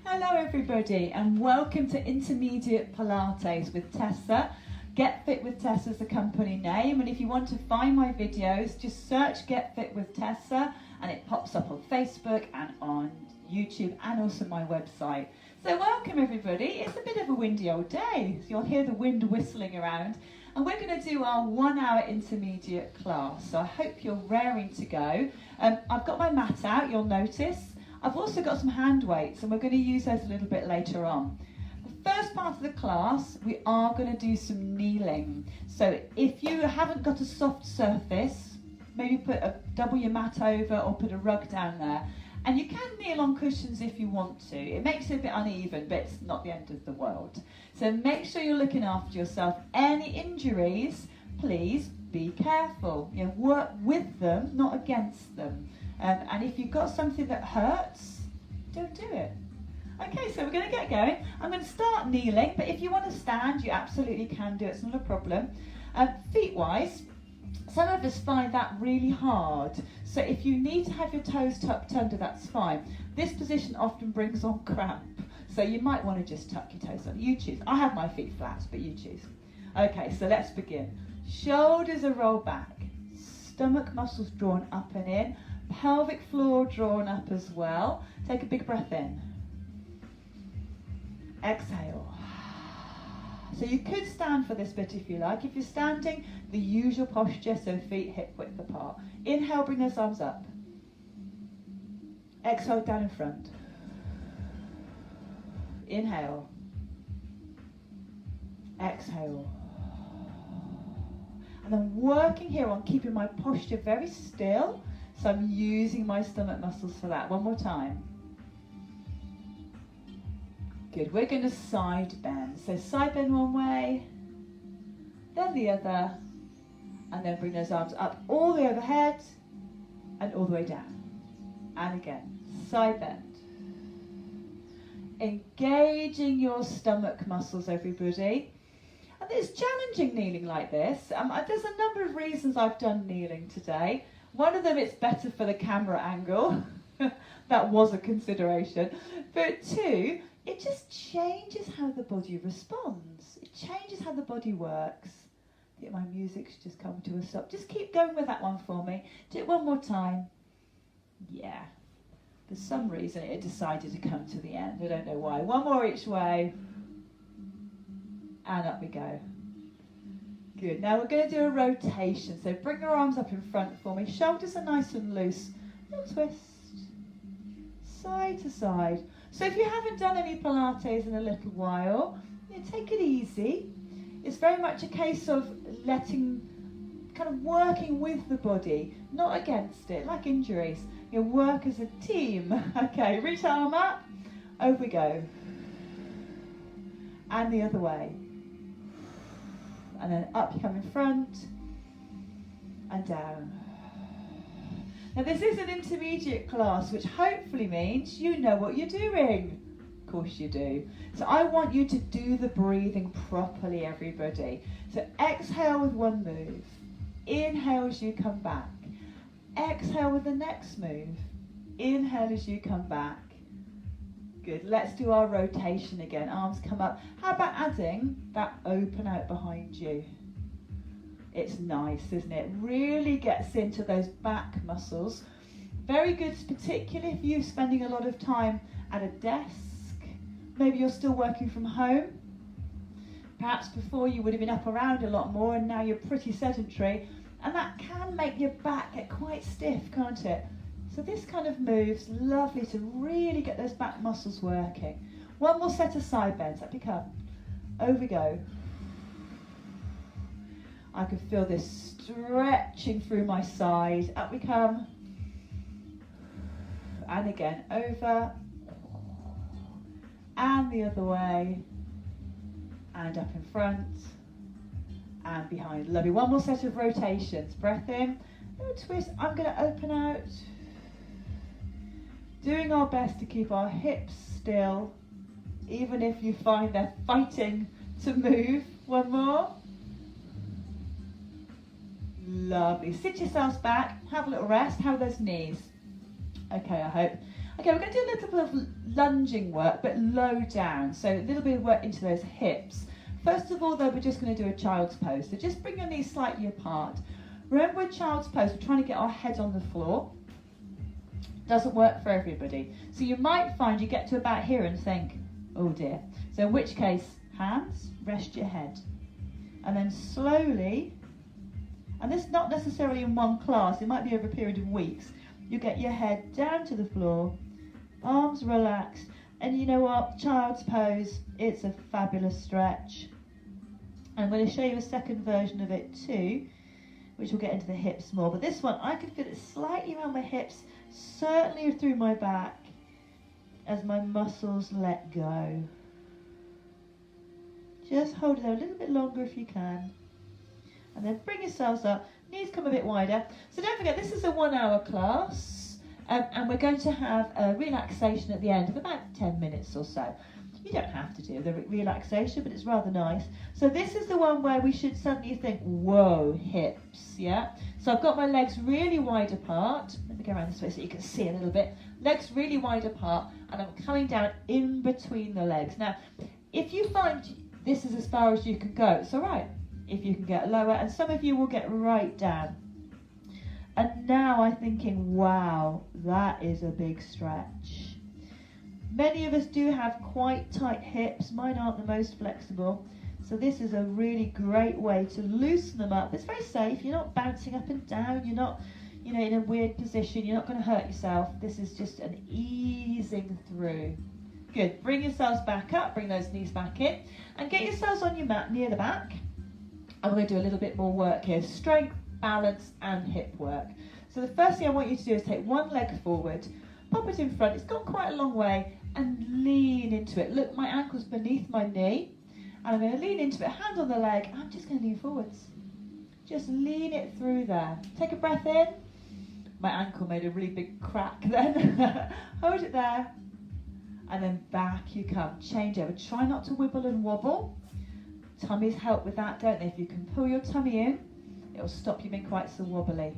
Hello everybody and welcome to Intermediate Pilates with Tessa. Get Fit with Tessa is the company name, and if you want to find my videos, just search Get Fit with Tessa and it pops up on Facebook and on YouTube and also my website. So welcome everybody. It's a bit of a windy old day, so you'll hear the wind whistling around, and we're going to do our 1 hour intermediate class. So I hope you're raring to go. I've got my mat out, you'll notice. I've also got some hand weights and we're going to use those a little bit later on. The first part of the class, we are going to do some kneeling. So if you haven't got a soft surface, maybe double your mat over or put a rug down there. And you can kneel on cushions if you want to. It makes it a bit uneven, but it's not the end of the world. So make sure you're looking after yourself. Any injuries, please be careful. You know, work with them, not against them. And if you've got something that hurts, don't do it. Okay, so we're going to get going. I'm going to start kneeling, but if you want to stand, you absolutely can do it. It's not a problem. Feet-wise, some of us find that really hard. So if you need to have your toes tucked under, that's fine. This position often brings on cramp. So you might want to just tuck your toes under. You choose. I have my feet flat, but you choose. Okay, so let's begin. Shoulders are rolled back. Stomach muscles drawn up and in. Pelvic floor drawn up as well. Take a big breath in. Exhale. So you could stand for this bit if you like. If you're standing, the usual posture, so feet hip width apart. Inhale, bring those arms up. Exhale, down in front. Inhale. Exhale. And I'm working here on keeping my posture very still. So I'm using my stomach muscles for that. One more time. Good. We're going to side bend. So side bend one way, then the other, and then bring those arms up all the way overhead and all the way down. And again, side bend. Engaging your stomach muscles, everybody. And it's challenging kneeling like this. There's a number of reasons I've done kneeling today. One of them, it's better for the camera angle. That was a consideration. But two, it just changes how the body responds. It changes how the body works. I think my music's just come to a stop. Just keep going with that one for me. Do it one more time. Yeah. For some reason, it decided to come to the end. I don't know why. One more each way. And up we go. Good. Now we're going to do a rotation. So bring your arms up in front for me. Shoulders are nice and loose. And twist. Side to side. So if you haven't done any Pilates in a little while, take it easy. It's very much a case of working with the body, not against it, like injuries. You work as a team. Okay, reach the arm up. Over we go. And the other way. And then up you come in front and down. Now this is an intermediate class, which hopefully means you know what you're doing. Of course you do. So I want you to do the breathing properly, everybody. So exhale with one move. Inhale as you come back. Exhale with the next move. Inhale as you come back. Good. Let's do our rotation again. Arms come up. How about adding that open out behind you? It's nice, isn't it? Really gets into those back muscles. Very good, particularly if you're spending a lot of time at a desk. Maybe you're still working from home. Perhaps before you would have been up around a lot more and now you're pretty sedentary. And that can make your back get quite stiff, can't it? So this kind of move's lovely to really get those back muscles working. One more set of side bends. Up you come. Over we go. I can feel this stretching through my side. Up we come. And again, over. And the other way. And up in front. And behind. Lovely. One more set of rotations. Breath in. Little twist. I'm going to open out. Doing our best to keep our hips still, even if you find they're fighting to move. One more. Lovely. Sit yourselves back. Have a little rest. How are those knees? Okay, I hope. Okay, we're going to do a little bit of lunging work, but low down. So a little bit of work into those hips. First of all, though, we're just going to do a child's pose. So just bring your knees slightly apart. Remember, with child's pose, we're trying to get our head on the floor. Doesn't work for everybody. So you might find you get to about here and think, oh dear. So in which case, hands, rest your head. And then slowly, and this is not necessarily in one class, it might be over a period of weeks, you get your head down to the floor, arms relaxed, and you know what, child's pose, it's a fabulous stretch. I'm going to show you a second version of it too, which will get into the hips more, but this one, I can feel it slightly around my hips, certainly through my back, as my muscles let go. Just hold it there a little bit longer if you can. And then bring yourselves up. Knees come a bit wider. So don't forget, this is a 1 hour class. And we're going to have a relaxation at the end of about 10 minutes or so. You don't have to do the relaxation, but it's rather nice. So this is the one where we should suddenly think, whoa, hips, yeah? So I've got my legs really wide apart. Let me go around this way so you can see a little bit. Legs really wide apart, and I'm coming down in between the legs. Now, if you find this is as far as you can go, it's all right if you can get lower, and some of you will get right down. And now I'm thinking, wow, that is a big stretch. Many of us do have quite tight hips. Mine aren't the most flexible. So this is a really great way to loosen them up. It's very safe. You're not bouncing up and down. You're not, in a weird position. You're not going to hurt yourself. This is just an easing through. Good. Bring yourselves back up. Bring those knees back in. And get yourselves on your mat near the back. And we're going to do a little bit more work here. Strength, balance, and hip work. So the first thing I want you to do is take one leg forward. Pop it in front. It's gone quite a long way. And lean into it. Look, my ankle's beneath my knee. And I'm going to lean into it. Hand on the leg. I'm just going to lean forwards. Just lean it through there. Take a breath in. My ankle made a really big crack then. Hold it there. And then back you come. Change over. Try not to wibble and wobble. Tummies help with that, don't they? If you can pull your tummy in, it'll stop you being quite so wobbly.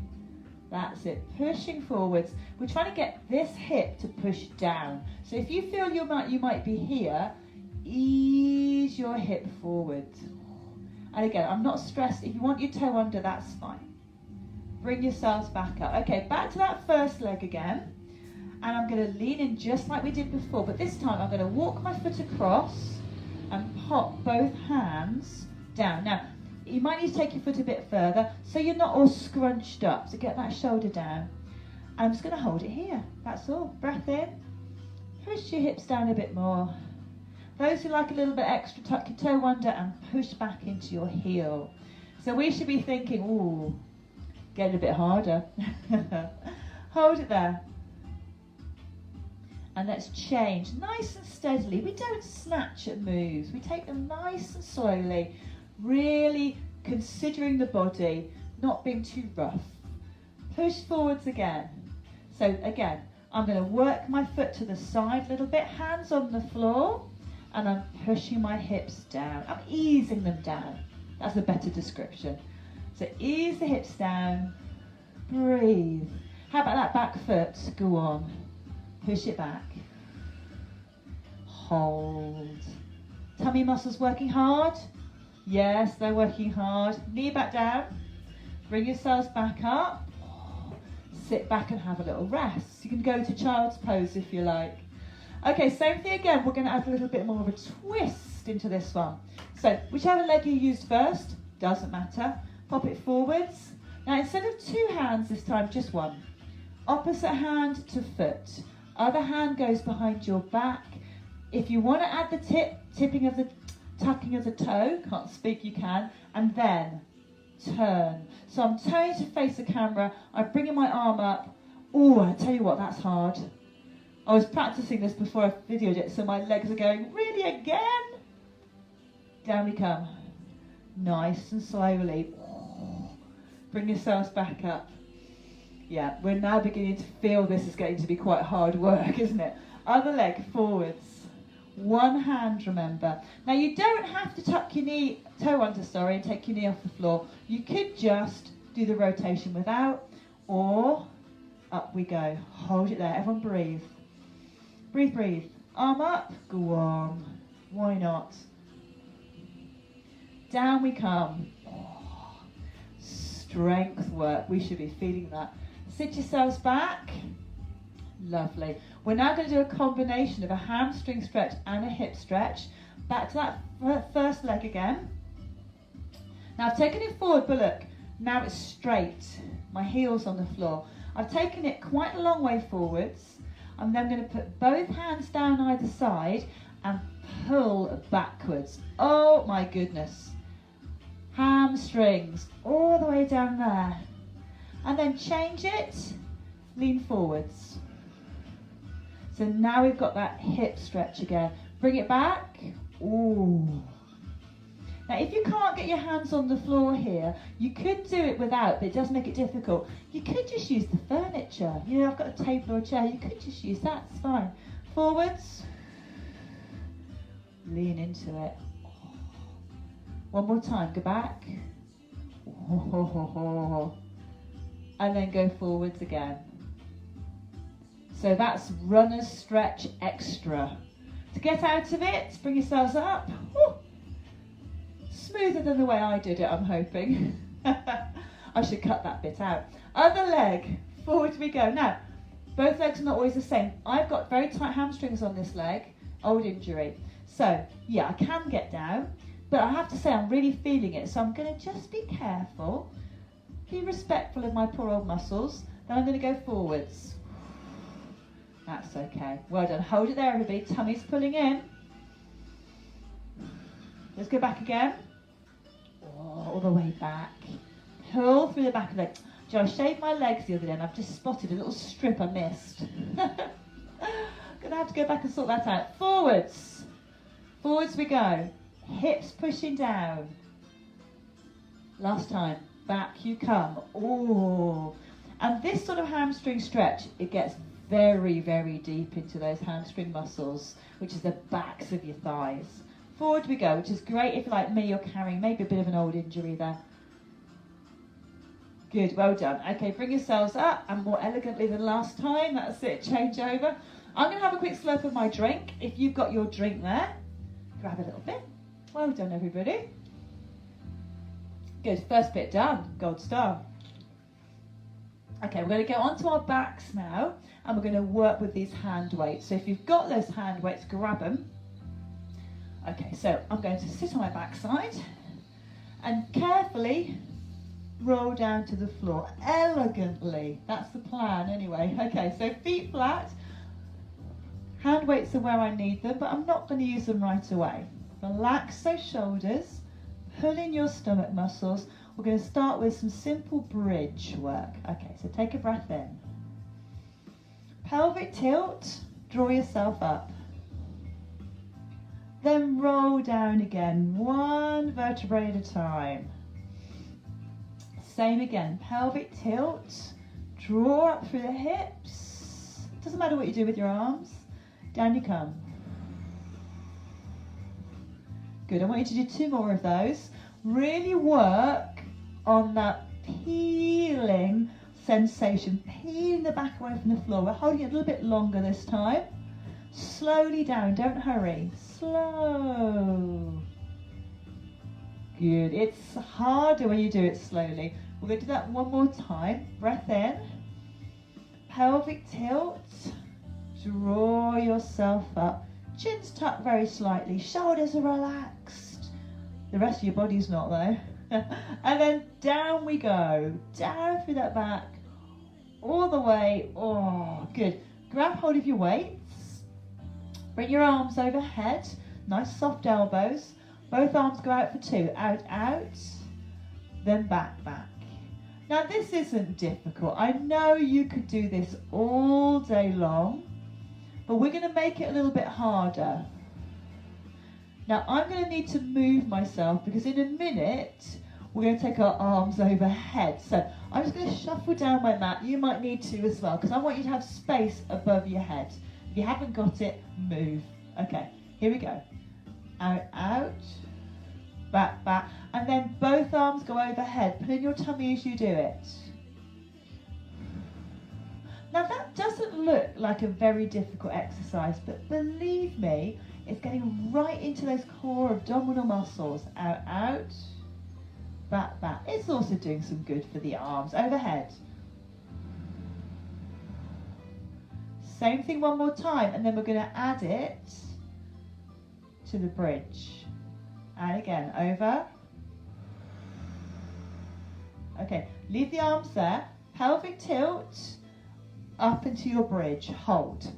That's it. Pushing forwards. We're trying to get this hip to push down. So if you feel you might be here, ease your hip forward. And again, I'm not stressed. If you want your toe under, that's fine. Bring yourselves back up. Okay, back to that first leg again. And I'm going to lean in just like we did before, but this time I'm going to walk my foot across and pop both hands down. Now, you might need to take your foot a bit further so you're not all scrunched up. So get that shoulder down. I'm just going to hold it here. That's all. Breath in. Push your hips down a bit more. Those who like a little bit extra, tuck your toe under and push back into your heel. So we should be thinking, ooh, get a bit harder. Hold it there. And let's change nice and steadily. We don't snatch at moves. We take them nice and slowly, really considering the body, not being too rough. Push forwards again. So again, I'm going to work my foot to the side a little bit, hands on the floor, and I'm pushing my hips down. I'm easing them down. That's a better description. So ease the hips down, breathe. How about that back foot? Go on. Push it back. Hold. Tummy muscles working hard? Yes, they're working hard. Knee back down. Bring yourselves back up. Sit back and have a little rest. You can go to child's pose if you like. Okay, same thing again. We're going to add a little bit more of a twist into this one. So, whichever leg you used first, doesn't matter. Pop it forwards. Now, instead of two hands this time, just one. Opposite hand to foot. Other hand goes behind your back. If you want to add the tucking of the toe, can't speak, you can, and then turn. So I'm turning to face the camera. I'm bringing my arm up. Oh, I tell you what, that's hard. I was practicing this before I videoed it, so my legs are going, really again? Down we come. Nice and slowly. Bring yourselves back up. Yeah, we're now beginning to feel this is getting to be quite hard work, isn't it? Other leg forwards. One hand, remember. Now you don't have to tuck your toe under, and take your knee off the floor. You could just do the rotation without, or up we go. Hold it there. Everyone breathe. Breathe, breathe. Arm up, go on. Why not? Down we come. Oh, strength work, we should be feeling that. Sit yourselves back. Lovely. We're now going to do a combination of a hamstring stretch and a hip stretch. Back to that first leg again. Now I've taken it forward, but look, now it's straight. My heel's on the floor. I've taken it quite a long way forwards. I'm then going to put both hands down either side and pull backwards. Oh my goodness. Hamstrings all the way down there. And then change it, lean forwards. So now we've got that hip stretch again. Bring it back. Ooh. Now if you can't get your hands on the floor here, you could do it without, but it does make it difficult. You could just use the furniture. You know, I've got a table or a chair, you could just use that, it's fine. Forwards. Lean into it. One more time, go back. And then go forwards again. So that's runner's stretch extra. To get out of it, bring yourselves up. Woo. Smoother than the way I did it, I'm hoping. I should cut that bit out. Other leg, forward we go. Now, both legs are not always the same. I've got very tight hamstrings on this leg, old injury. So, yeah, I can get down, but I have to say I'm really feeling it. So I'm going to just be careful, be respectful of my poor old muscles. Then I'm going to go forwards. That's okay. Well done. Hold it there, everybody. Tummy's pulling in. Let's go back again. Oh, all the way back. Pull through the back of the leg. Joe, I shaved my legs the other day and I've just spotted a little strip I missed. Gonna have to go back and sort that out. Forwards. Forwards we go. Hips pushing down. Last time. Back you come. Oh. And this sort of hamstring stretch, it gets very, very deep into those hamstring muscles, which is the backs of your thighs. Forward we go, which is great if, like me, you're carrying maybe a bit of an old injury there. Good, well done. Okay, bring yourselves up, and more elegantly than last time. That's it, change over. I'm going to have a quick slurp of my drink. If you've got your drink there, grab a little bit. Well done, everybody. Good, first bit done, gold star. Okay, we're going to go onto our backs now, and we're going to work with these hand weights. So if you've got those hand weights, grab them. Okay, so I'm going to sit on my backside and carefully roll down to the floor, elegantly. That's the plan anyway. Okay, so feet flat. Hand weights are where I need them, but I'm not going to use them right away. Relax those shoulders, pull in your stomach muscles. We're going to start with some simple bridge work. Okay, so take a breath in. Pelvic tilt, draw yourself up. Then roll down again, one vertebrae at a time. Same again, pelvic tilt, draw up through the hips. Doesn't matter what you do with your arms. Down you come. Good, I want you to do 2 more of those. Really work on that peeling sensation, peeling the back away from the floor. We're holding it a little bit longer this time. Slowly down, don't hurry. Slow. Good. It's harder when you do it slowly. We're going to do that one more time. Breath in. Pelvic tilt. Draw yourself up. Chin's tucked very slightly. Shoulders are relaxed. The rest of your body's not though. And then down we go. Down through that back. All the way. Oh, good. Grab hold of your weights. Bring your arms overhead. Nice soft elbows. Both arms go out for 2. Out, out. Then back, back. Now this isn't difficult. I know you could do this all day long, but we're going to make it a little bit harder. Now I'm going to need to move myself because in a minute we're going to take our arms overhead. So I'm just going to shuffle down my mat. You might need to as well because I want you to have space above your head. If you haven't got it, move. Okay, here we go. Out, out, back, back. And then both arms go overhead. Pull in your tummy as you do it. Now that doesn't look like a very difficult exercise, but believe me, it's getting right into those core abdominal muscles. Out, out, back, back. It's also doing some good for the arms. Overhead. Same thing one more time, and then we're going to add it to the bridge. And again, over. Okay, leave the arms there. Pelvic tilt up into your bridge. Hold.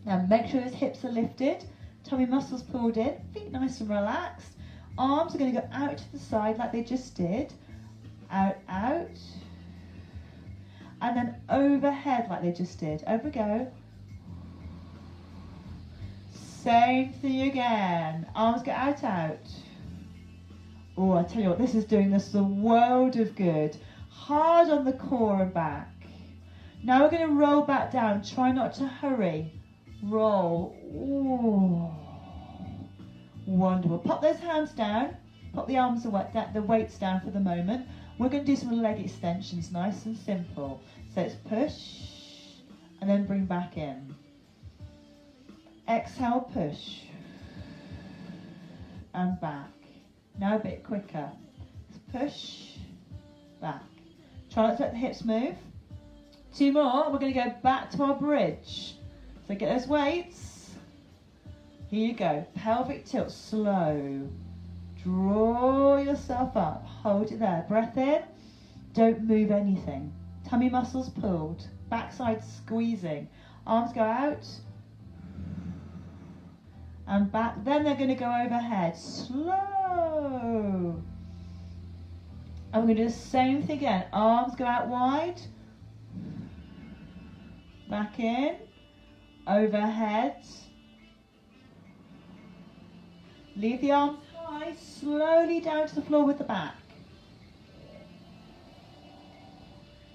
Now make sure those hips are lifted. Tummy muscles pulled in. Feet nice and relaxed. Arms are going to go out to the side like they just did. Out, out. And then overhead like they just did. Over we go. Same thing again. Arms go out, out. Oh, I tell you what, this is doing us a world of good. Hard on the core and back. Now we're going to roll back down. Try not to hurry. Roll. Ooh. Wonderful. Pop those hands down. Pop the arms away, the weights down for the moment. We're going to do some leg extensions, nice and simple. So it's push and then bring back in. Exhale, push and back. Now a bit quicker. Push, back. Try not to let the hips move. 2 more. We're going to go back to our bridge. So get those weights. Here you go. Pelvic tilt, slow. Draw yourself up. Hold it there. Breath in. Don't move anything. Tummy muscles pulled. Backside squeezing. Arms go out. And back. Then they're going to go overhead. Slow. And we're going to do the same thing again. Arms go out wide. Back in. Overhead. Leave the arms high. Slowly down to the floor with the back.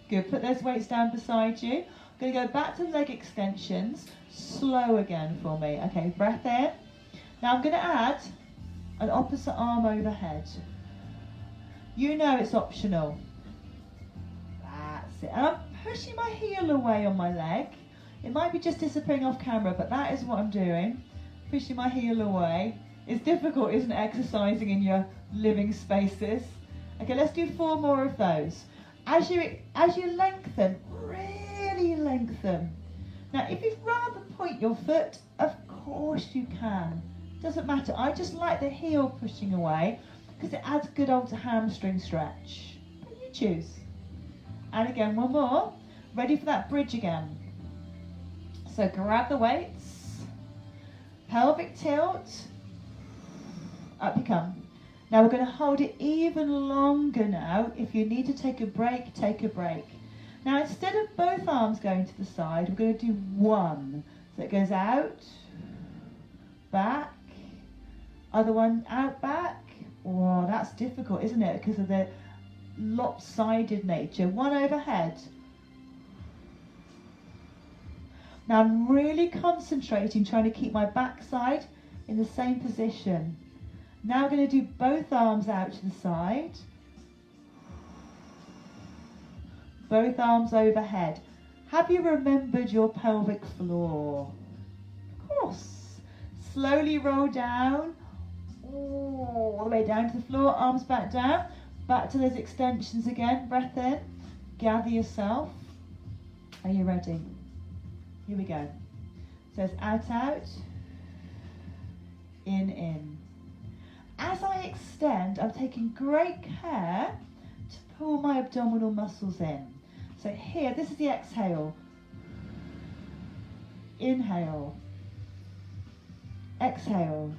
Good. Put those weights down beside you. I'm going to go back to leg extensions. Slow again for me. Okay, breath in. Now I'm going to add an opposite arm overhead. You know it's optional. That's it. And I'm pushing my heel away on my leg. It might be just disappearing off camera, but that is what I'm doing. Pushing my heel away. It's difficult, isn't it, exercising in your living spaces? Okay, let's do 4 more of those. As you lengthen, really lengthen. Now, if you'd rather point your foot, of course you can. Doesn't matter. I just like the heel pushing away because it adds good old hamstring stretch. But you choose. And again, 1 more. Ready for that bridge again. So grab the weights. Pelvic tilt. Up you come. Now we're going to hold it even longer now. If you need to take a break, take a break. Now instead of both arms going to the side, we're going to do 1. So it goes out, back, other one out, back. Oh, that's difficult, isn't it? Because of the lopsided nature. 1 overhead. Now I'm really concentrating, trying to keep my backside in the same position. Now we're going to do both arms out to the side. Both arms overhead. Have you remembered your pelvic floor? Of course. Slowly roll down. All the way down to the floor. Arms back down. Back to those extensions again. Breath in. Gather yourself. Are you ready? Here we go. So it's out, out. In, in. As I extend, I'm taking great care to pull my abdominal muscles in. So here, this is the exhale. Inhale. Exhale.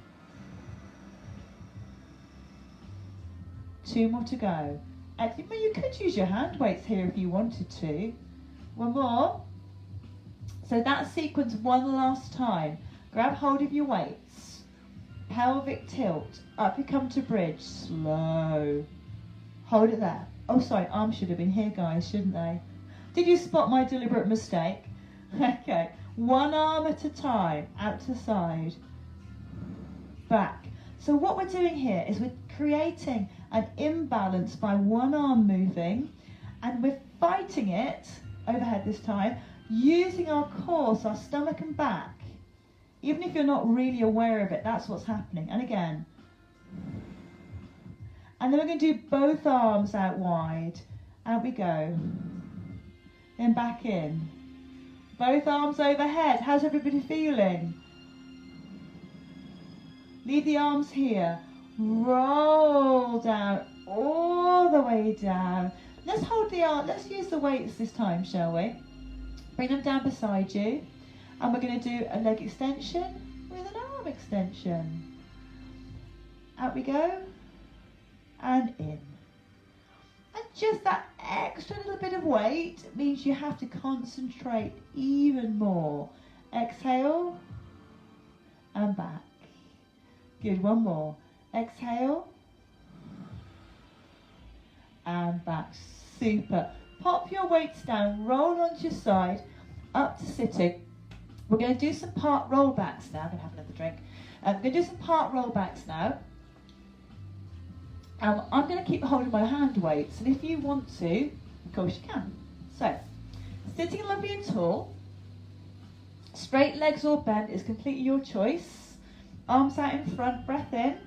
2 more to go. Excellent. Well, you could use your hand weights here if you wanted to. 1 more. So that sequence 1 last time. Grab hold of your weights. Pelvic tilt. Up you come to bridge. Slow. Hold it there. Oh, sorry, arms should have been here, guys, shouldn't they? Did you spot my deliberate mistake? Okay. 1 arm at a time. Out to the side. Back. So what we're doing here is we're creating an imbalance by 1 arm moving, and we're fighting it, overhead this time, using our core, so our stomach and back. Even if you're not really aware of it, that's what's happening. And again. And then we're going to do both arms out wide. Out we go. Then back in. Both arms overhead. How's everybody feeling? Leave the arms here. Roll down. All the way down. Let's hold the arm. Let's use the weights this time, shall we? Bring them down beside you. And we're going to do a leg extension with an arm extension. Out we go. And in. And just that extra little bit of weight means you have to concentrate even more. Exhale. And back. Good, one more. Exhale. And back. Super. Pop your weights down, roll onto your side, up to sitting. We're going to do some part rollbacks now. I'm going to have another drink. We're going to do some part rollbacks now. I'm going to keep holding my hand weights, and if you want to, of course you can. So, sitting lovely and tall, straight legs or bent is completely your choice. Arms out in front, breath in,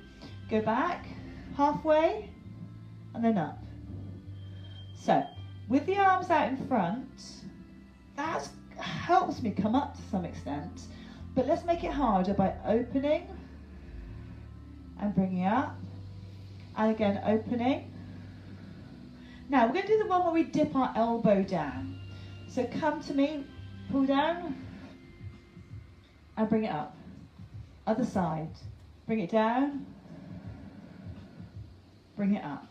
go back, halfway, and then up. So, with the arms out in front, that helps me come up to some extent, but let's make it harder by opening and bringing up, and again opening. Now we're going to do the one where we dip our elbow down. So come to me, pull down, and bring it up. Other side, bring it down, bring it up.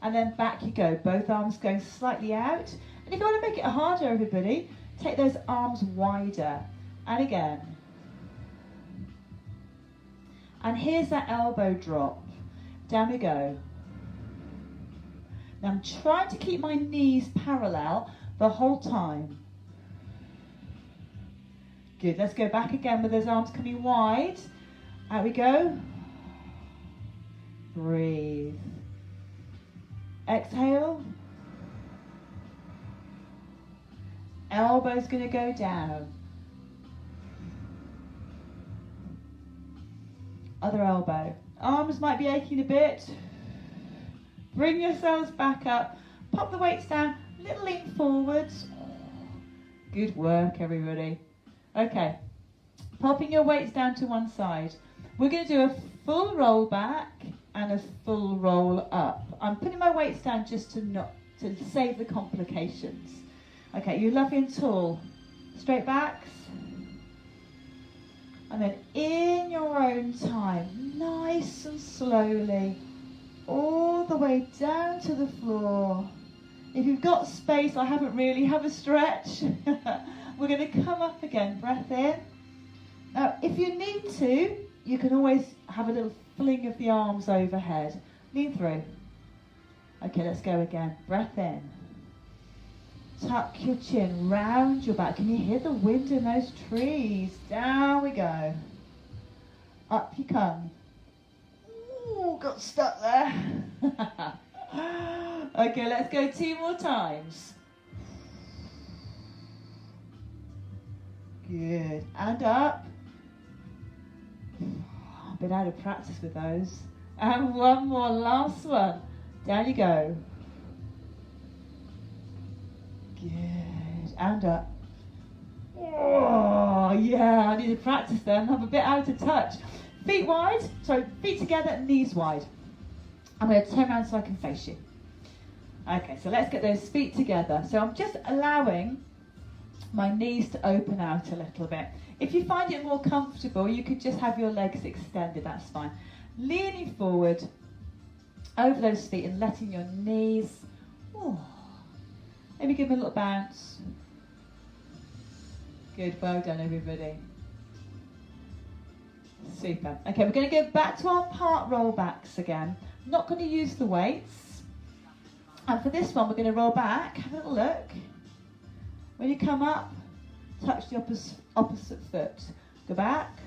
And then back you go, both arms going slightly out. And if you want to make it harder, everybody, take those arms wider. And again. And here's that elbow drop. Down we go. Now I'm trying to keep my knees parallel the whole time. Good, let's go back again with those arms coming wide. Out we go. Breathe. Exhale. Elbow's going to go down. Other elbow. Arms might be aching a bit. Bring yourselves back up. Pop the weights down. Little lean forwards. Good work, everybody. Okay. Popping your weights down to one side. We're going to do a full roll back and a full roll up. I'm putting my weights down just to save the complications. Okay, you're lovely and tall. Straight backs. And then in your own time, nice and slowly, all the way down to the floor. If you've got space, I haven't really, have a stretch. We're going to come up again, breath in. Now, if you need to, you can always have a little fling of the arms overhead. Lean through. Okay, let's go again. Breath in. Tuck your chin, round your back. Can you hear the wind in those trees? Down we go. Up you come. Ooh, got stuck there. Okay, let's go 2 more times. Good. And up. I've been out of practice with those. And one more, last one. Down you go. Good. And up. Oh, yeah, I need to practice then. I'm a bit out of touch. Feet wide. So feet together, knees wide. I'm going to turn around so I can face you. Okay, so let's get those feet together. So I'm just allowing my knees to open out a little bit. If you find it more comfortable, you could just have your legs extended, that's fine. Leaning forward over those feet and letting your knees, maybe give them a little bounce. Good, well done everybody. Super. Okay, we're going to go back to our part rollbacks again. I'm not going to use the weights. And for this one, we're going to roll back, have a little look. When you come up, touch the opposite foot. Go back,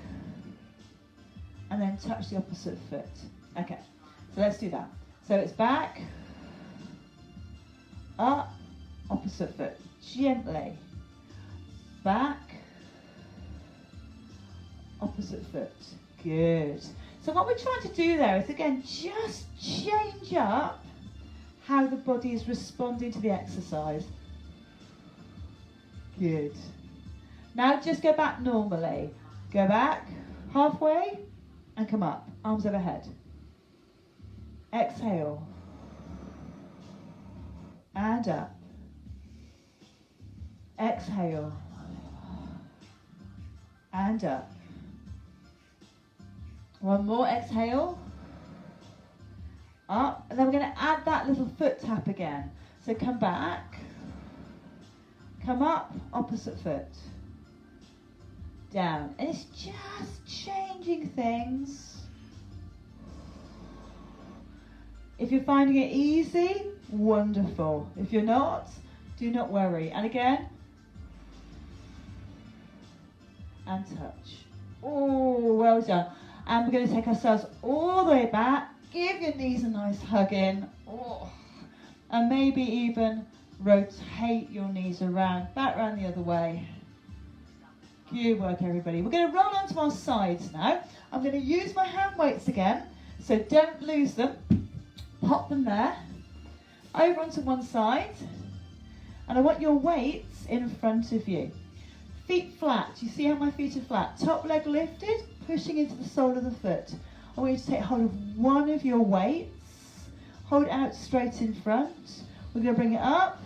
and then touch the opposite foot. Okay, so let's do that. So it's back, up, opposite foot, gently. back, opposite foot. Good. So what we're trying to do there is, again, just change up how the body is responding to the exercise. Good. Now just go back normally. Go back halfway and come up. Arms overhead. Exhale. And up. Exhale. And up. One more, exhale. Up. And then we're going to add that little foot tap again. So come back. Come up, opposite foot. Down. And it's just changing things. If you're finding it easy, wonderful. If you're not, do not worry. And again. And touch. Oh, well done. And we're going to take ourselves all the way back. Give your knees a nice hug in. Oh. And maybe even rotate your knees around, back around the other way. Good work, everybody. We're going to roll onto our sides now. I'm going to use my hand weights again, so don't lose them. Pop them there. Over onto one side. And I want your weights in front of you. Feet flat. You see how my feet are flat? Top leg lifted, pushing into the sole of the foot. I want you to take hold of one of your weights. Hold it out straight in front. We're going to bring it up.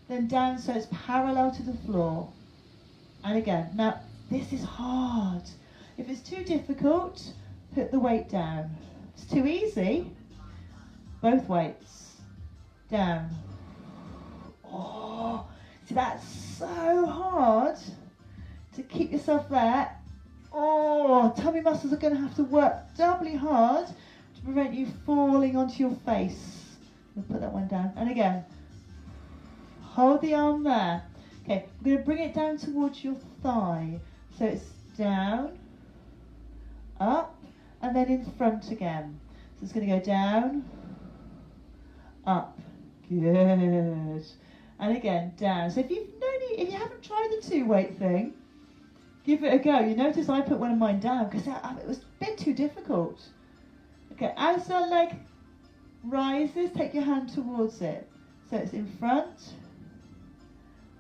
Then down so it's parallel to the floor. And again. Now, this is hard. If it's too difficult, put the weight down. If it's too easy, both weights. Down. Oh, see, that's so hard to keep yourself there. Oh, tummy muscles are going to have to work doubly hard to prevent you falling onto your face. We'll put that one down. And again, hold the arm there. Okay, we're going to bring it down towards your thigh. So it's down, up, and then in front again. So it's going to go down, up. Good. And again, down. So if you haven't tried the 2-weight thing, give it a go. You notice I put one of mine down because it was a bit too difficult. Okay, as the leg rises, take your hand towards it. So it's in front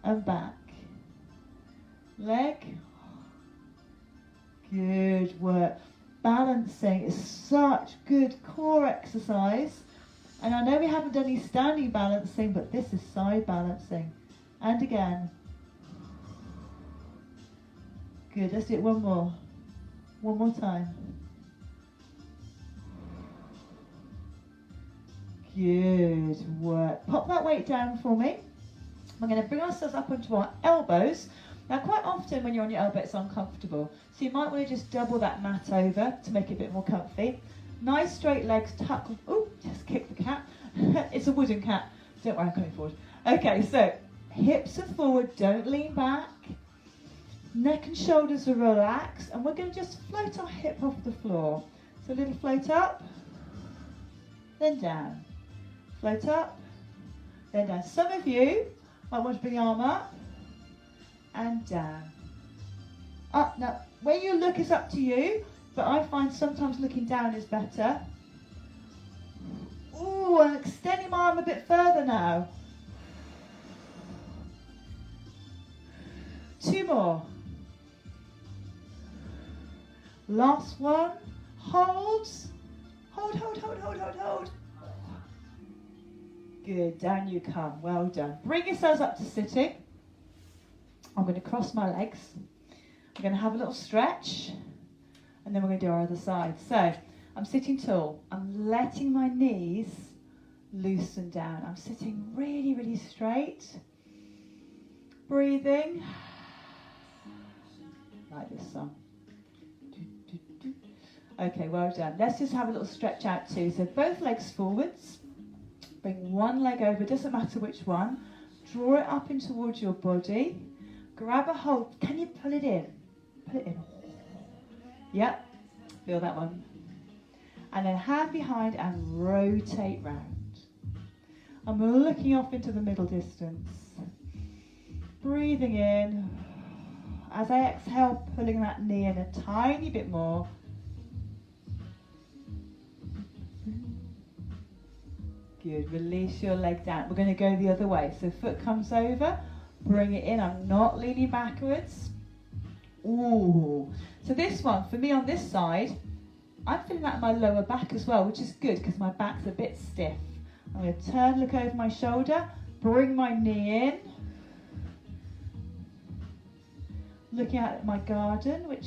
and back. Leg. Good work. Balancing is such good core exercise. And I know we haven't done any standing balancing, but this is side balancing. And again. Good, let's do it one more. One more time. Good work. Pop that weight down for me. We're going to bring ourselves up onto our elbows. Now, quite often when you're on your elbow, it's uncomfortable. So you might want to just double that mat over to make it a bit more comfy. Nice straight legs tucked. Oh, just kicked the cat. It's a wooden cat. Don't worry, I'm coming forward. Okay, so hips are forward. Don't lean back. Neck and shoulders are relaxed. And we're going to just float our hip off the floor. So a little float up, then down. Float up, then down. Some of you might want to bring the arm up and down. Up. Now, where you look is up to you, but I find sometimes looking down is better. Ooh, I'm extending my arm a bit further now. 2 more. Last one. Hold. Hold, hold, hold, hold, hold, hold. Good, down you come, well done. Bring yourselves up to sitting. I'm going to cross my legs. We're going to have a little stretch. And then we're going to do our other side. So, I'm sitting tall. I'm letting my knees loosen down. I'm sitting really, really straight. Breathing. Like this song. Okay, well done. Let's just have a little stretch out too. So both legs forwards. Bring one leg over, doesn't matter which one. Draw it up in towards your body. Grab a hold. Can you pull it in? Pull it in. Yep. Feel that one. And then hand behind and rotate round. And we're looking off into the middle distance. breathing in. As I exhale, pulling that knee in a tiny bit more. Good, release your leg down. We're going to go the other way. So foot comes over, bring it in. I'm not leaning backwards. Ooh. So this one, for me on this side, I'm feeling that in my lower back as well, which is good because my back's a bit stiff. I'm going to turn, look over my shoulder, bring my knee in. Looking out at my garden, which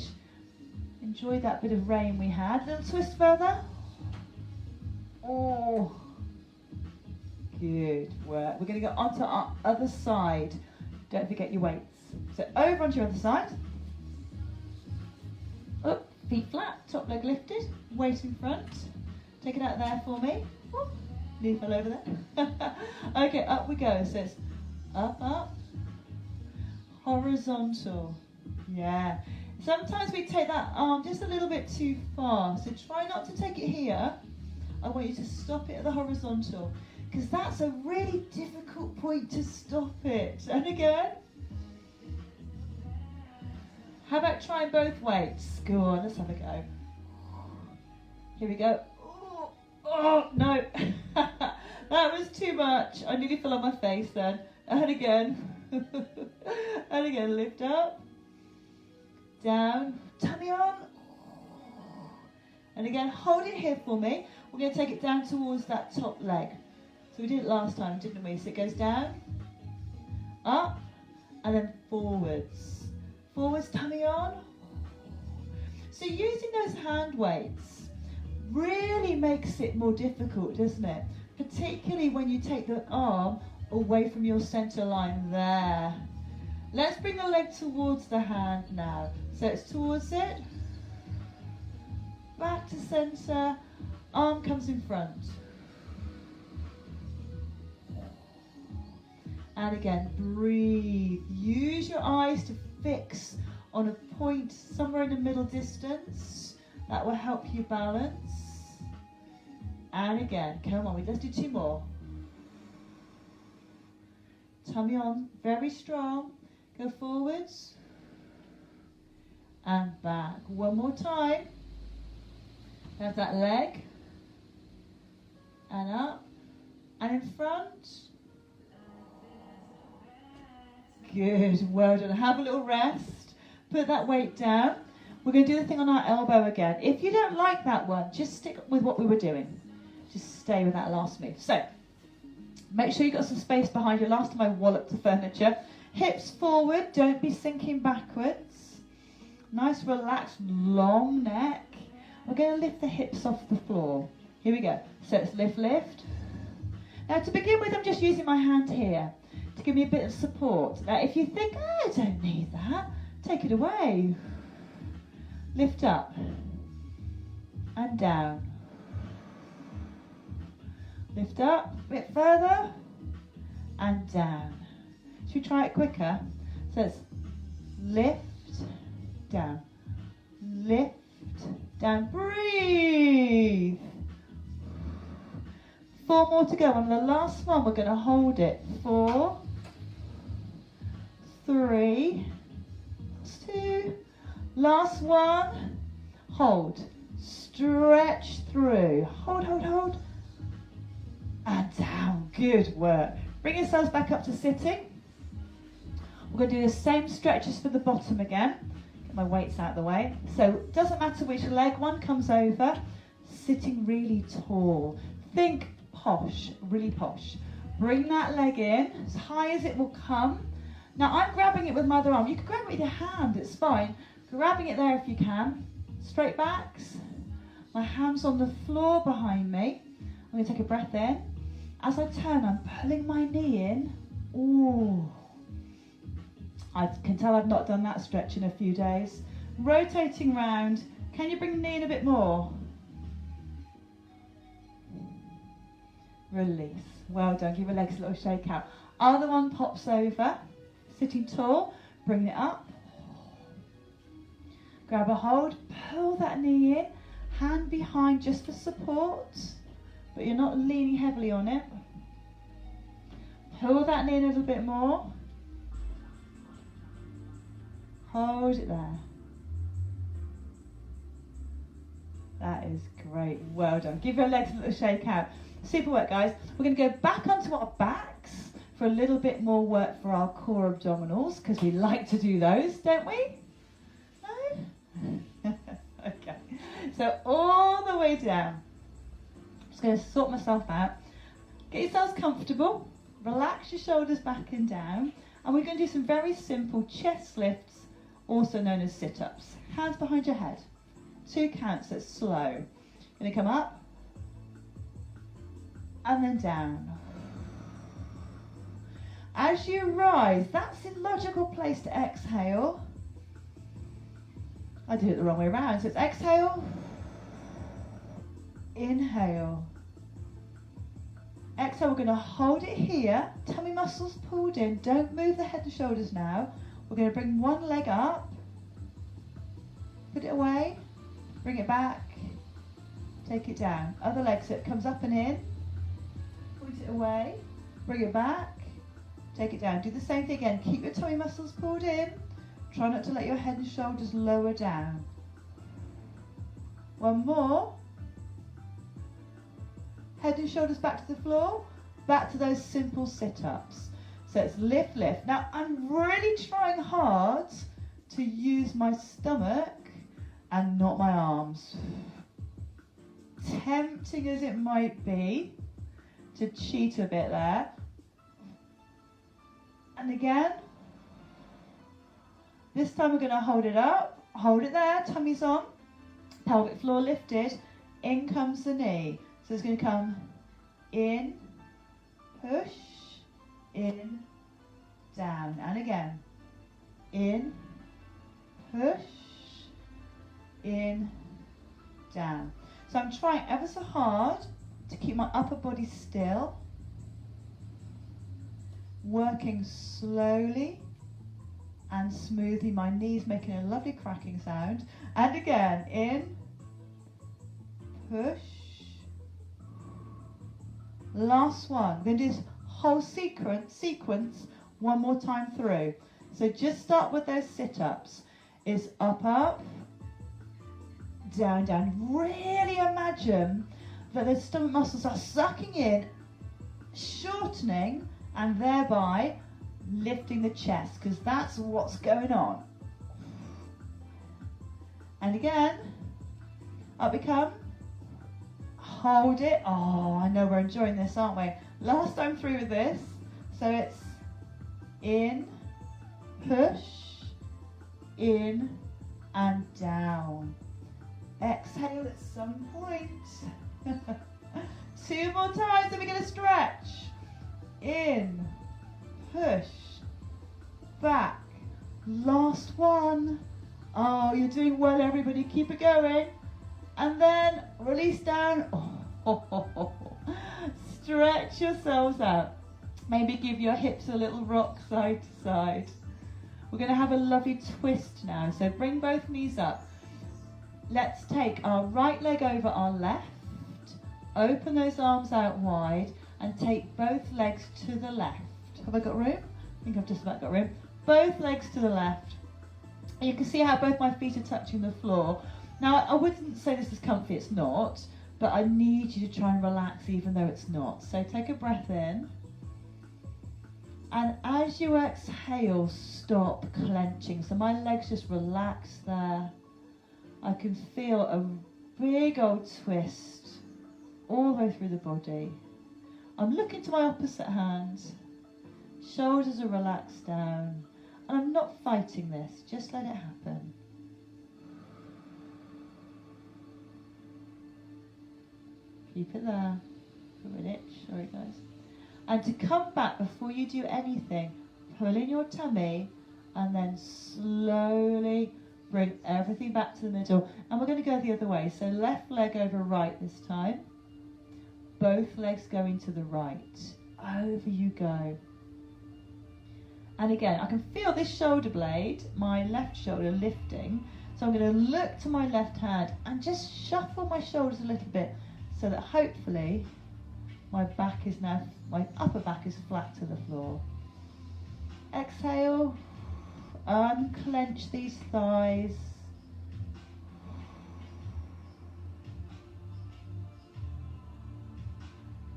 enjoyed that bit of rain we had. Little twist further. Oh. Good work. We're going to go onto our other side. Don't forget your weights. So over onto your other side. Up, feet flat, top leg lifted, weight in front. Take it out there for me. Oh, knee fell over there. Okay, up we go. So it's up, up, horizontal. Yeah. Sometimes we take that arm just a little bit too far. So try not to take it here. I want you to stop it at the horizontal, because that's a really difficult point to stop it. And again. How about trying both weights? Go on, let's have a go. Here we go. Oh no. That was too much. I nearly fell on my face then. And again. And again, lift up. Down. Tummy on. And again, hold it here for me. We're going to take it down towards that top leg. So we did it last time, didn't we? So it goes down, up, and then forwards. Forwards, tummy on. So using those hand weights really makes it more difficult, doesn't it? Particularly when you take the arm away from your center line there. Let's bring the leg towards the hand now. So it's towards it, back to center, arm comes in front. And again, breathe. Use your eyes to fix on a point somewhere in the middle distance. That will help you balance. And again, come on, let's do 2 more. Tummy on, very strong. Go forwards and back. One more time. Have that leg and up and in front. Good, well done. Have a little rest. Put that weight down. We're going to do the thing on our elbow again. If you don't like that one, just stick with what we were doing. Just stay with that last move. So, make sure you've got some space behind you. Last time I walloped the furniture. Hips forward, don't be sinking backwards. Nice, relaxed, long neck. We're going to lift the hips off the floor. Here we go. So it's lift, lift. Now to begin with, I'm just using my hand here to give me a bit of support. Now if you think, oh, I don't need that, take it away. Lift up and down. Lift up a bit further and down. Should we try it quicker? So it's lift, down, lift, down, breathe. 4 more to go. On the last one, we're going to hold it. 4, 3, 2, last one. Hold, stretch through. Hold, hold, hold. And down. Good work. Bring yourselves back up to sitting. We're going to do the same stretches for the bottom again. Get my weights out of the way. So it doesn't matter which leg, one comes over. Sitting really tall. Think posh, really posh. Bring that leg in as high as it will come. Now I'm grabbing it with my other arm. You can grab it with your hand, it's fine. Grabbing it there if you can. Straight backs. My hands on the floor behind me. I'm going to take a breath in. As I turn, I'm pulling my knee in. Ooh. I can tell I've not done that stretch in a few days. Rotating round. Can you bring the knee in a bit more? Release. Well done. Give your legs a little shake out. Other one pops over. Sitting tall. Bring it up. Grab a hold. Pull that knee in. Hand behind just for support. But you're not leaning heavily on it. Pull that knee in a little bit more. hold it there. That is great, well done. Give your legs a little shake out. Super work, guys. We're going to go back onto our backs for a little bit more work for our core abdominals, because we like to do those, don't we? No? Okay, so all the way down. Just going to sort myself out. Get yourselves comfortable. Relax your shoulders back and down. And we're going to do some very simple chest lifts, also known as sit-ups. Hands behind your head. 2 counts, that's slow. Going to come up and then down. As you rise, that's the logical place to exhale. I did it the wrong way around. So it's exhale, inhale. Exhale, we're going to hold it here. Tummy muscles pulled in. Don't move the head and shoulders now. We're going to bring one leg up. Put it away. Bring it back. Take it down. Other leg, so it comes up and in. Point it away. Bring it back. Take it down. Do the same thing again. Keep your tummy muscles pulled in. Try not to let your head and shoulders lower down. One more. Head and shoulders back to the floor. Back to those simple sit-ups. So it's lift, lift. Now I'm really trying hard to use my stomach and not my arms. Tempting as it might be to cheat a bit there. And again, this time we're going to hold it up, hold it there, tummy's on, pelvic floor lifted, in comes the knee. So it's going to come in, push, in, down, and again, in, push, in, down. So I'm trying ever so hard to keep my upper body still, working slowly and smoothly, my knees making a lovely cracking sound. And again, in, push. Last one. We're going to do this whole sequence one more time through. So just start with those sit-ups. Is up, up, down, down. Really imagine that the stomach muscles are sucking in, shortening, and thereby lifting the chest, because that's what's going on. And again, up we come. Hold it. Oh, I know we're enjoying this, aren't we? Last time through with this. So it's in, push, in, and down. Exhale at some point. 2 more times, and we're going to stretch. In, push, back. Last one. Oh, you're doing well, everybody. Keep it going. And then release down. Oh. Stretch yourselves out. Maybe give your hips a little rock side to side. We're going to have a lovely twist now. So bring both knees up. Let's take our right leg over our left. Open those arms out wide and take both legs to the left. Have I got room? I think I've just about got room. Both legs to the left. You can see how both my feet are touching the floor. Now, I wouldn't say this is comfy, it's not, but I need you to try and relax even though it's not. So take a breath in. And as you exhale, stop clenching. So my legs just relax there. I can feel a big old twist all the way through the body. I'm looking to my opposite hand. Shoulders are relaxed down. And I'm not fighting this, just let it happen. Keep it there for a minute, sorry guys. And to come back before you do anything, pull in your tummy and then slowly bring everything back to the middle. And we're going to go the other way. So left leg over right this time. Both legs going to the right. Over you go. And again, I can feel this shoulder blade, my left shoulder lifting. So I'm going to look to my left hand and just shuffle my shoulders a little bit so that hopefully my upper back is flat to the floor. Exhale, unclench these thighs.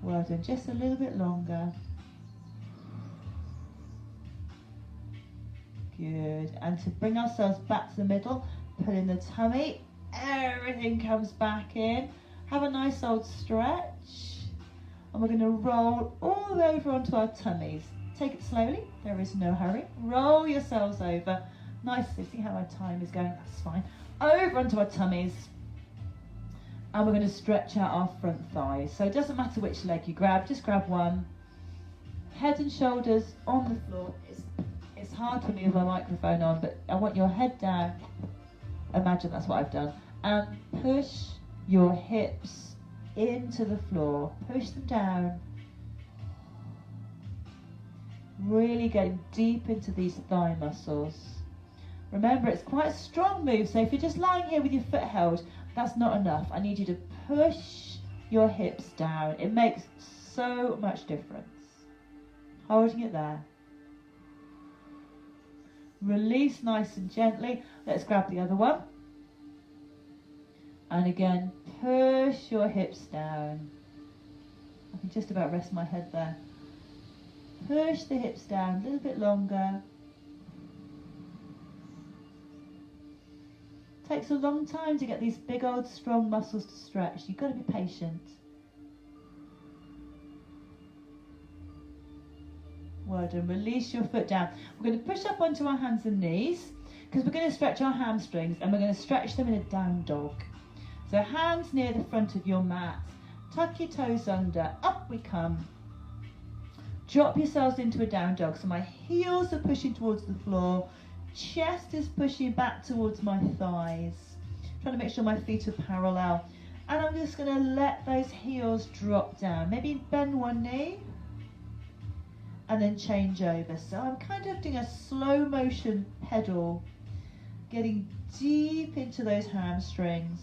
Well done, just a little bit longer. Good, and to bring ourselves back to the middle, pull in the tummy, everything comes back in. Have a nice old stretch, and we're going to roll all the way over onto our tummies. Take it slowly, there is no hurry. Roll yourselves over nicely. See how my time is going? That's fine. Over onto our tummies, and we're going to stretch out our front thighs. So it doesn't matter which leg you grab, just grab one. Head and shoulders on the floor. It's hard for me with my microphone on, but I want your head down. Imagine that's what I've done. And push your hips into the floor. Push them down. Really getting deep into these thigh muscles. Remember, it's quite a strong move, so if you're just lying here with your foot held, that's not enough. I need you to push your hips down. It makes so much difference. Holding it there. Release nice and gently. Let's grab the other one. And again, push your hips down. I can just about rest my head there. Push the hips down a little bit longer. Takes a long time to get these big old strong muscles to stretch. You've got to be patient. Well done. Release your foot down. We're going to push up onto our hands and knees because we're going to stretch our hamstrings, and we're going to stretch them in a down dog. So hands near the front of your mat. Tuck your toes under. Up we come. Drop yourselves into a down dog. So my heels are pushing towards the floor. Chest is pushing back towards my thighs. Trying to make sure my feet are parallel. And I'm just going to let those heels drop down. Maybe bend one knee. And then change over. So I'm kind of doing a slow motion pedal. Getting deep into those hamstrings.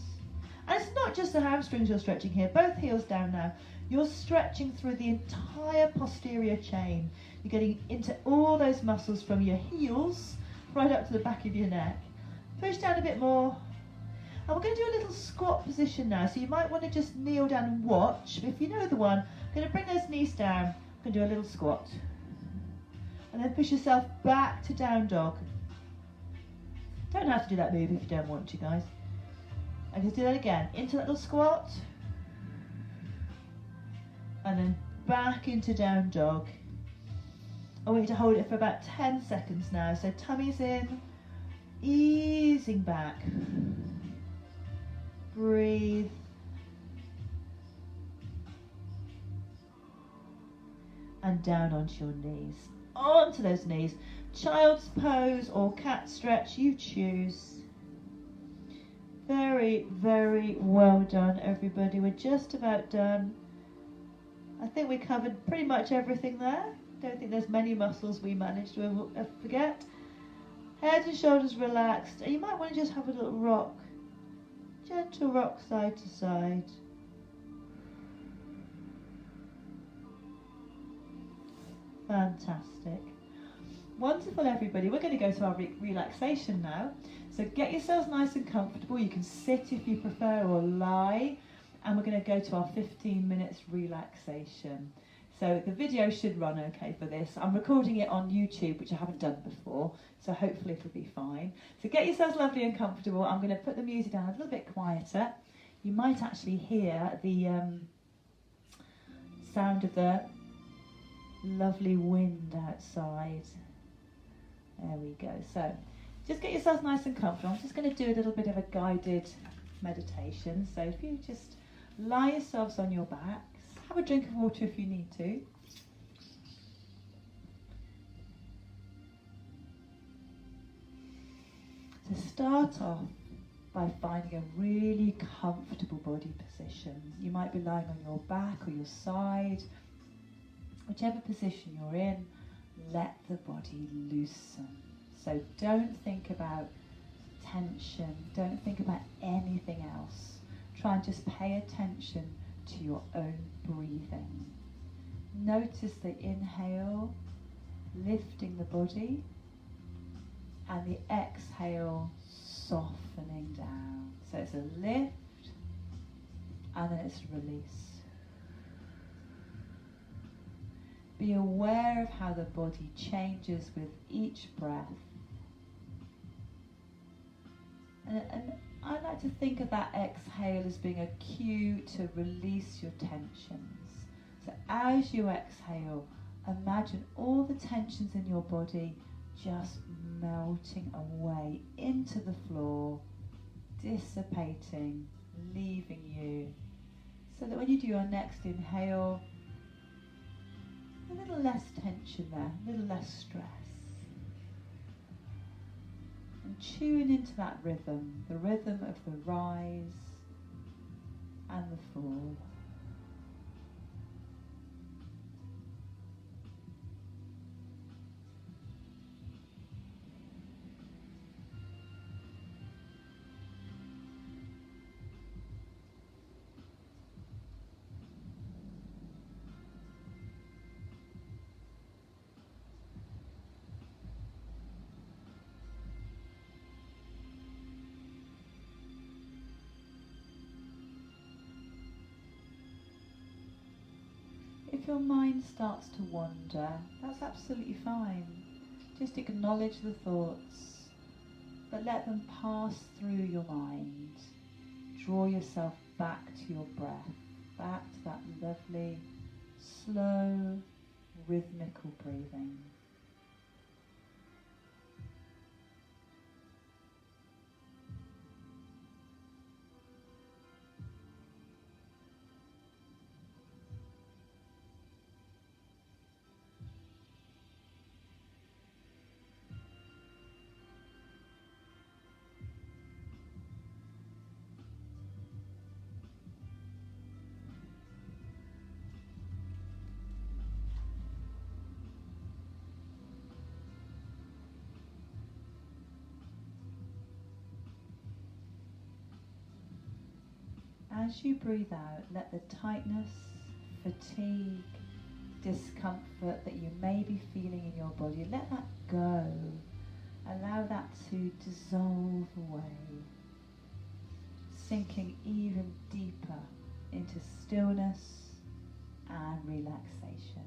And it's not just the hamstrings you're stretching here. Both heels down now. You're stretching through the entire posterior chain. You're getting into all those muscles from your heels right up to the back of your neck. Push down a bit more. And we're going to do a little squat position now. So you might want to just kneel down and watch. If you know the one, I'm going to bring those knees down. I'm going to do a little squat. And then push yourself back to down dog. Don't have to do that move if you don't want to, guys. And just do that again. Into that little squat. And then back into down dog. I want you to hold it for about 10 seconds now. So tummy's in, easing back. Breathe. And down onto your knees. Onto those knees. Child's pose or cat stretch, you choose. Very, very well done, everybody. We're just about done. I think we covered pretty much everything there. Don't think there's many muscles we managed to forget. Head and shoulders relaxed. And you might want to just have a little rock. Gentle rock side to side. Fantastic. Wonderful, everybody. We're going to go to our relaxation now. So get yourselves nice and comfortable. You can sit if you prefer or lie. And we're going to go to our 15 minutes relaxation. So the video should run okay for this. I'm recording it on YouTube, which I haven't done before. So hopefully it'll be fine. So get yourselves lovely and comfortable. I'm going to put the music down a little bit quieter. You might actually hear the sound of the lovely wind outside. There we go. So just get yourself nice and comfortable. I'm just going to do a little bit of a guided meditation. So if you just lie yourselves on your backs, have a drink of water if you need to. To start off by finding a really comfortable body position. You might be lying on your back or your side. Whichever position you're in, let the body loosen. So don't think about tension, don't think about anything else. Try and just pay attention to your own breathing. Notice the inhale, lifting the body, and the exhale softening down. So it's a lift and then it's release. Be aware of how the body changes with each breath. And I like to think of that exhale as being a cue to release your tensions. So as you exhale, imagine all the tensions in your body just melting away into the floor, dissipating, leaving you. So that when you do your next inhale, a little less tension there, a little less stress. And tune into that rhythm, the rhythm of the rise and the fall. If your mind starts to wander, that's absolutely fine. Just acknowledge the thoughts, but let them pass through your mind. Draw yourself back to your breath, back to that lovely, slow, rhythmical breathing. As you breathe out, let the tightness, fatigue, discomfort that you may be feeling in your body, let that go. Allow that to dissolve away, sinking even deeper into stillness and relaxation.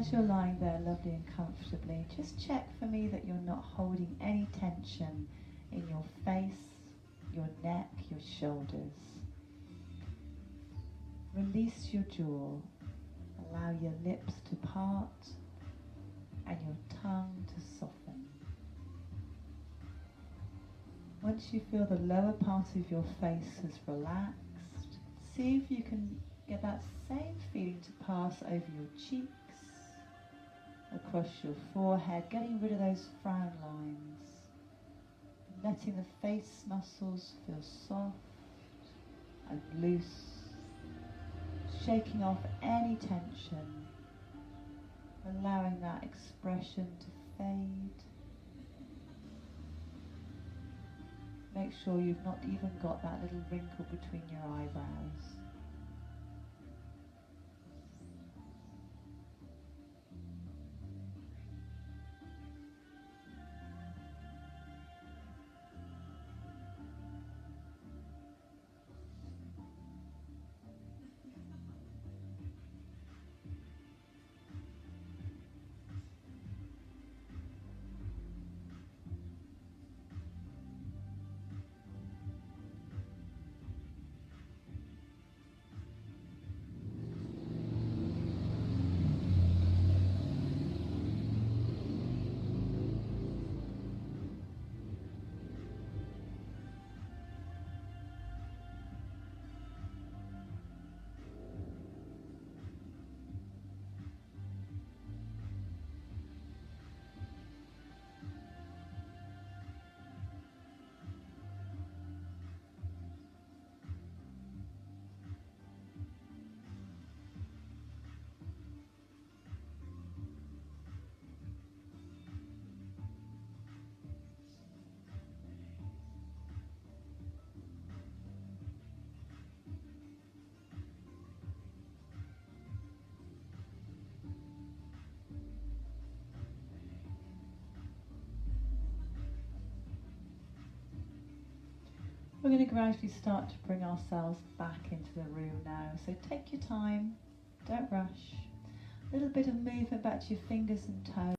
as you're lying there lovely and comfortably, just check for me that you're not holding any tension in your face, your neck, your shoulders. Release your jaw. Allow your lips to part and your tongue to soften. Once you feel the lower part of your face has relaxed, see if you can get that same feeling to pass over your cheeks, across your forehead, getting rid of those frown lines, letting the face muscles feel soft and loose, shaking off any tension, allowing that expression to fade. Make sure you've not even got that little wrinkle between your eyebrows. We're going to gradually start to bring ourselves back into the room now. So take your time, don't rush. A little bit of movement back to your fingers and toes.